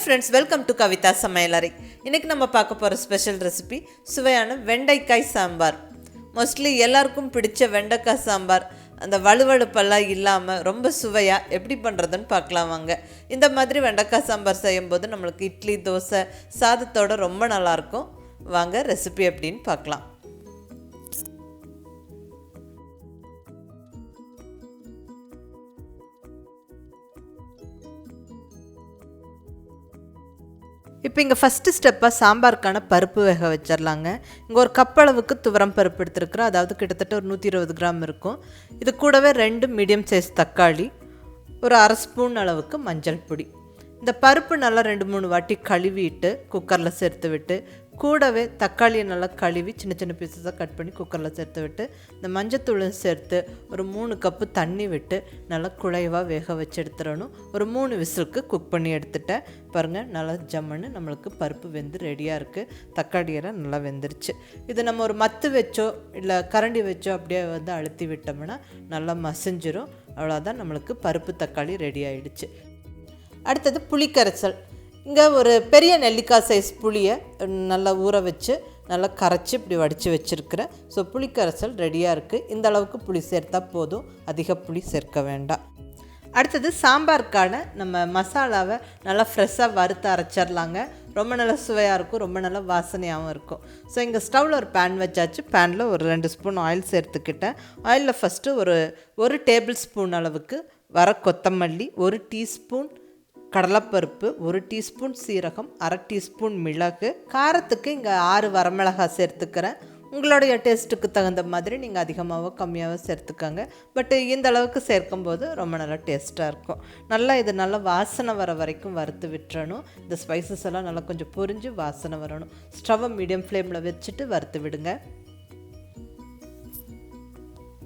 Friends, welcome to Kavitha சமையலறை. இன்றைக்கி நம்ம பார்க்க போகிற ஸ்பெஷல் ரெசிபி சுவையான வெண்டைக்காய் சாம்பார். மோஸ்ட்லி எல்லாருக்கும் பிடிச்ச வெண்டைக்காய் சாம்பார் அந்த வலுவழுப்பெல்லாம் இல்லாமல் ரொம்ப சுவையாக எப்படி பண்ணுறதுன்னு பார்க்கலாம் வாங்க. இந்த மாதிரி வெண்டைக்காய் சாம்பார் செய்யும்போது நம்மளுக்கு இட்லி, தோசை, சாதத்தோடு ரொம்ப நல்லாயிருக்கும். வாங்க ரெசிபி எப்படின்னு பார்க்கலாம். இப்போ இங்கே ஃபஸ்ட்டு ஸ்டெப்பாக சாம்பாருக்கான பருப்பு வேக வச்சிடலாங்க. இங்கே ஒரு கப் அளவுக்கு துவரம் பருப்பு எடுத்துருக்குறோம். அதாவது கிட்டத்தட்ட ஒரு 120 கிராம் இருக்கும். இது கூடவே 2 மீடியம் சைஸ் தக்காளி, ஒரு அரை ஸ்பூன் அளவுக்கு மஞ்சள் பொடி. இந்த பருப்பு நல்லா 2-3 வாட்டி கழுவிட்டு குக்கரில் சேர்த்து விட்டு, கூடவே தக்காளியை நல்லா கழுவி சின்ன சின்ன பீஸஸாக கட் பண்ணி குக்கரில் சேர்த்து விட்டு, இந்த மஞ்சத்தூளும் சேர்த்து ஒரு 3 கப்பு தண்ணி விட்டு நல்லா குழைவாக வேக வச்சு எடுத்துடணும். ஒரு 3 விசிலுக்கு குக் பண்ணி எடுத்துட்டேன். பாருங்கள், நல்லா ஜம்முன்னு நம்மளுக்கு பருப்பு வெந்து ரெடியாக இருக்குது. தக்காளியெல்லாம் நல்லா வெந்துருச்சு. இது நம்ம ஒரு மத்து வச்சோ இல்லை கரண்டி வச்சோ அப்படியே வந்து அழுத்தி விட்டோம்னா நல்லா மசிஞ்சிரும். அவ்வளோதான், நம்மளுக்கு பருப்பு தக்காளி ரெடி ஆகிடுச்சு. அடுத்தது புளிக்கரைசல். இங்கே ஒரு பெரிய நெல்லிக்காய் சைஸ் புளியை நல்லா ஊற வச்சு நல்லா கரைச்சி இப்படி வடித்து வச்சுருக்கிறேன். ஸோ புளிக்கரைசல் ரெடியாக இருக்குது. இந்த அளவுக்கு புளி சேர்த்தா போதும், அதிக புளி சேர்க்க வேண்டாம். அடுத்தது சாம்பாருக்கான நம்ம மசாலாவை நல்லா ஃப்ரெஷ்ஷாக வறுத்து அரைச்சிடலாங்க. ரொம்ப நல்லா சுவையாக இருக்கும், ரொம்ப நல்லா வாசனையாகவும் இருக்கும். ஸோ இங்கே ஸ்டவ்வில் ஒரு பேன் வச்சாச்சு. பேனில் ஒரு 2 ஸ்பூன் ஆயில் சேர்த்துக்கிட்டேன். ஆயிலில் ஃபஸ்ட்டு ஒரு டேபிள் ஸ்பூன் அளவுக்கு வர கொத்தமல்லி, 1 டீஸ்பூன் கடலைப்பருப்பு, 1 டீஸ்பூன் சீரகம், அரை டீஸ்பூன் மிளகு, காரத்துக்கு இங்கே 6 வரமிளகாய் சேர்த்துக்கிறேன். உங்களுடைய டேஸ்ட்டுக்கு தகுந்த மாதிரி நீங்கள் அதிகமாகவோ கம்மியாகவோ சேர்த்துக்கோங்க. பட் இந்த அளவுக்கு சேர்க்கும்போது ரொம்ப நல்லா டேஸ்ட்டாக இருக்கும். நல்லா இது நல்லா வாசனை வர வரைக்கும் வறுத்து விட்டுறணும். இந்த ஸ்பைசஸ் எல்லாம் நல்லா கொஞ்சம் பொரிஞ்சு வாசனை வரணும். ஸ்டவ்வை மீடியம் ஃப்ளேமில் வச்சுட்டு வறுத்து விடுங்க.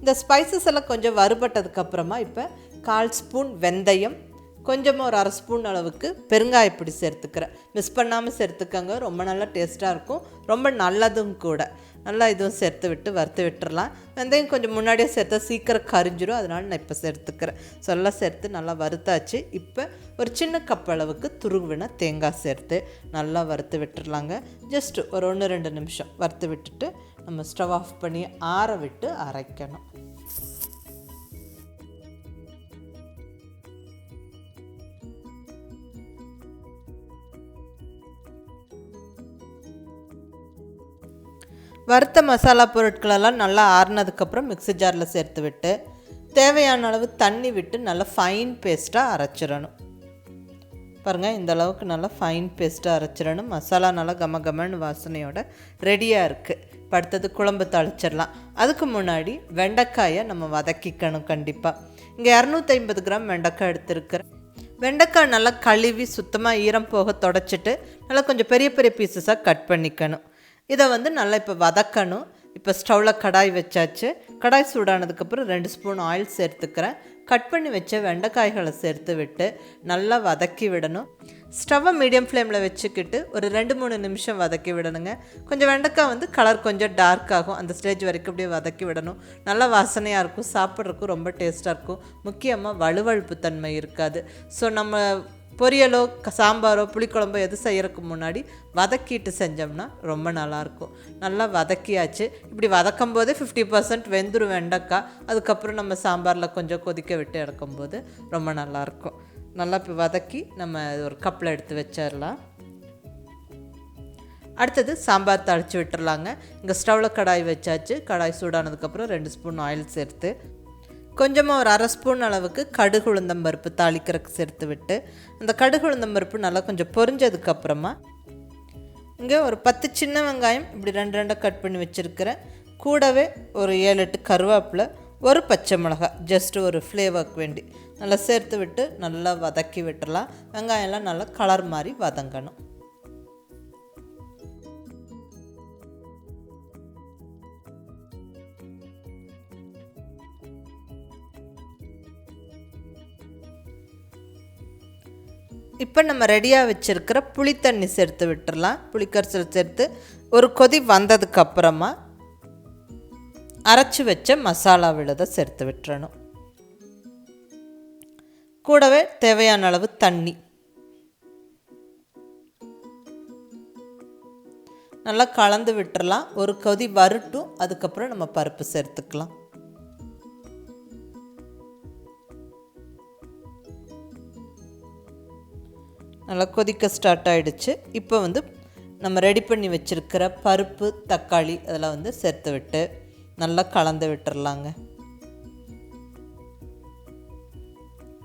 இந்த ஸ்பைசஸ் எல்லாம் கொஞ்சம் வறுபட்டதுக்கப்புறமா இப்போ 1/4 ஸ்பூன் வெந்தயம், கொஞ்சமாக ஒரு அரை ஸ்பூன் அளவுக்கு பெருங்காயப்பொடி சேர்த்துக்கிறேன். மிஸ் பண்ணாமல் சேர்த்துக்கோங்க, ரொம்ப நல்லா டேஸ்ட்டாக இருக்கும், ரொம்ப நல்லதும் கூட. நல்லா இதுவும் சேர்த்து விட்டு வறுத்து விட்டுறலாம். வெந்தயம் கொஞ்சம் முன்னாடியே சேர்த்தா சீக்கிரம் கரிஞ்சிடும், அதனால் நான் இப்போ சேர்த்துக்கிறேன். எல்லாம் சேர்த்து நல்லா வறுத்தாச்சு. இப்போ ஒரு சின்ன கப் அளவுக்கு துருவின தேங்காய் சேர்த்து நல்லா வறுத்து விட்டுறலாங்க. ஜஸ்ட் ஒரு 1-2 நிமிஷம் வறுத்து விட்டுட்டு நம்ம ஸ்டவ் ஆஃப் பண்ணி ஆற விட்டு அரைக்கணும். வறுத்த மசாலா பொருட்களெல்லாம் நல்லா ஆறுனதுக்கப்புறம் மிக்ஸி ஜாரில் சேர்த்து விட்டு தேவையான அளவு தண்ணி விட்டு நல்லா ஃபைன் பேஸ்ட்டாக அரைச்சிடணும். பாருங்கள், இந்த அளவுக்கு நல்லா ஃபைன் பேஸ்ட்டாக அரைச்சிடணும். மசாலா நல்லா கமகமன்னு வாசனையோட ரெடியாக இருக்குது. இப்போ அடுத்தது குழம்பு தாளிச்சிடலாம். அதுக்கு முன்னாடி வெண்டைக்காயை நம்ம வதக்கிக்கணும் கண்டிப்பாக. இங்கே 250 கிராம் வெண்டைக்காய் எடுத்துருக்கிறேன். வெண்டைக்காய் நல்லா கழுவி சுத்தமாக ஈரம் போக தொடச்சிட்டு நல்லா கொஞ்சம் பெரிய பெரிய பீசஸாக கட் பண்ணிக்கணும். இதை வந்து நல்லா இப்போ வதக்கணும். இப்போ ஸ்டவ்வில் கடாய் வச்சாச்சு. கடாய் சூடானதுக்கப்புறம் 2 ஸ்பூன் ஆயில் சேர்த்துக்கிறேன். கட் பண்ணி வச்ச வெண்டைக்காய்களை சேர்த்து விட்டு நல்லா வதக்கி விடணும். ஸ்டவ்வை மீடியம் ஃப்ளேமில் வச்சுக்கிட்டு ஒரு 2-3 நிமிஷம் வதக்கி விடணுங்க. கொஞ்சம் வெண்டைக்காய் வந்து கலர் கொஞ்சம் டார்க் ஆகும், அந்த ஸ்டேஜ் வரைக்கும் அப்படியே வதக்கி விடணும். நல்லா வாசனையாக இருக்கும், சாப்பிட்றதுக்கும் ரொம்ப டேஸ்ட்டாக இருக்கும். முக்கியமாக வலுவழுப்பு தன்மை இருக்காது. ஸோ நம்ம பொரியலோ சாம்பாரோ புளிக்குழம்போ எது செய்யறதுக்கு முன்னாடி வதக்கிட்டு செஞ்சோம்னா ரொம்ப நல்லாயிருக்கும். நல்லா வதக்கியாச்சு. இப்படி வதக்கும் போதே 50% வெந்துடும் வெண்டைக்காய். அதுக்கப்புறம் நம்ம சாம்பாரில் கொஞ்சம் கொதிக்க விட்டு இறக்கும்போது ரொம்ப நல்லாயிருக்கும். நல்லா இப்போ வதக்கி நம்ம ஒரு கப்பில் எடுத்து வச்சிடலாம். அடுத்தது சாம்பார் தாளித்து விட்டுறலாங்க. இங்கே ஸ்டவ்வில் கடாய் வச்சாச்சு. கடாய் சூடானதுக்கப்புறம் 2 ஸ்பூன் ஆயில் சேர்த்து கொஞ்சமாக ஒரு அரை ஸ்பூன் அளவுக்கு கடுகு உளுந்தம்பருப்பு தாளிக்கிறதுக்கு சேர்த்து விட்டு அந்த கடுகு உளுந்தம்பருப்பு நல்லா கொஞ்சம் பொரிஞ்சதுக்கப்புறமா இங்கே ஒரு 10 சின்ன வெங்காயம் இப்படி 2 கட் பண்ணி வச்சுருக்கிறேன். கூடவே ஒரு 7-8 கருவேப்பிலை, ஒரு பச்சை மிளகாய், ஜஸ்ட் ஒரு ஃப்ளேவருக்கு வேண்டி நல்லா சேர்த்து விட்டு நல்லா வதக்கி விட்டுறலாம். வெங்காயம்லாம் நல்லா கலர் மாதிரி வதங்கணும். இப்போ நம்ம ரெடியாக வச்சுருக்கிற புளி தண்ணி சேர்த்து விட்டுறலாம். புளிக்கரைசல் சேர்த்து ஒரு கொதி வந்ததுக்கப்புறமா அரைச்சி வச்ச மசாலா விழுதை சேர்த்து விட்டுறணும். கூடவே தேவையான அளவு தண்ணி. நல்லா கலந்து விட்டுறலாம். ஒரு கொதி வரட்டும், அதுக்கப்புறம் நம்ம பருப்பு சேர்த்துக்கலாம். நல்லா கொதிக்க ஸ்டார்ட் ஆகிடுச்சு. இப்போ நம்ம ரெடி பண்ணி வச்சுருக்கிற பருப்பு, தக்காளி அதெல்லாம் சேர்த்து விட்டு நல்லா கலந்து விட்டுறலாங்க.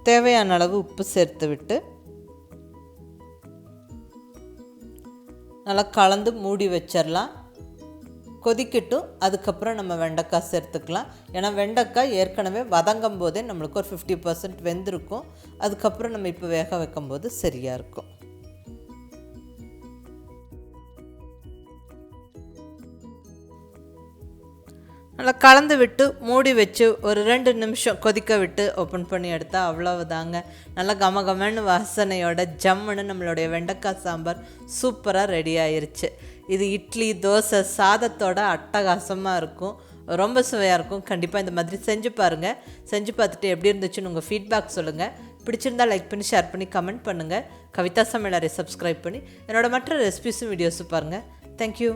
தேவையான அளவு உப்பு சேர்த்து விட்டு நல்லா கலந்து மூடி வச்சிடலாம். கொதிக்கட்டும், அதுக்கப்புறம் நம்ம வெண்டைக்காய் சேர்த்துக்கலாம். ஏன்னா வெண்டைக்காய் ஏற்கனவே வதங்கும் போதே நம்மளுக்கு ஒரு 50% வெந்திருக்கும். அதுக்கப்புறம் நம்ம இப்போ வேக வைக்கும்போது சரியாக இருக்கும். நல்லா கலந்து விட்டு மூடி வச்சு ஒரு 2 நிமிஷம் கொதிக்க விட்டு ஓப்பன் பண்ணி எடுத்தால் அவ்வளவுதாங்க. நல்லா கமகமன்னு வாசனையோட ஜம்முன்னு நம்மளுடைய வெண்டைக்காய் சாம்பார் சூப்பராக ரெடி ஆயிருச்சு. இது இட்லி, தோசை, சாதத்தோட அட்டகாசமாக இருக்கும். ரொம்ப சுவையாக இருக்கும். கண்டிப்பாக இந்த மாதிரி செஞ்சு பாருங்கள். செஞ்சு பார்த்துட்டு எப்படி இருந்துச்சுன்னு உங்கள் ஃபீட்பேக் சொல்லுங்கள். பிடிச்சிருந்தால் லைக் பண்ணி, ஷேர் பண்ணி, கமெண்ட் பண்ணுங்கள். கவிதா சமையலறை சப்ஸ்கிரைப் பண்ணி என்னோடய மற்ற ரெசிபிஸும் வீடியோஸும் பாருங்கள். தேங்க்யூ.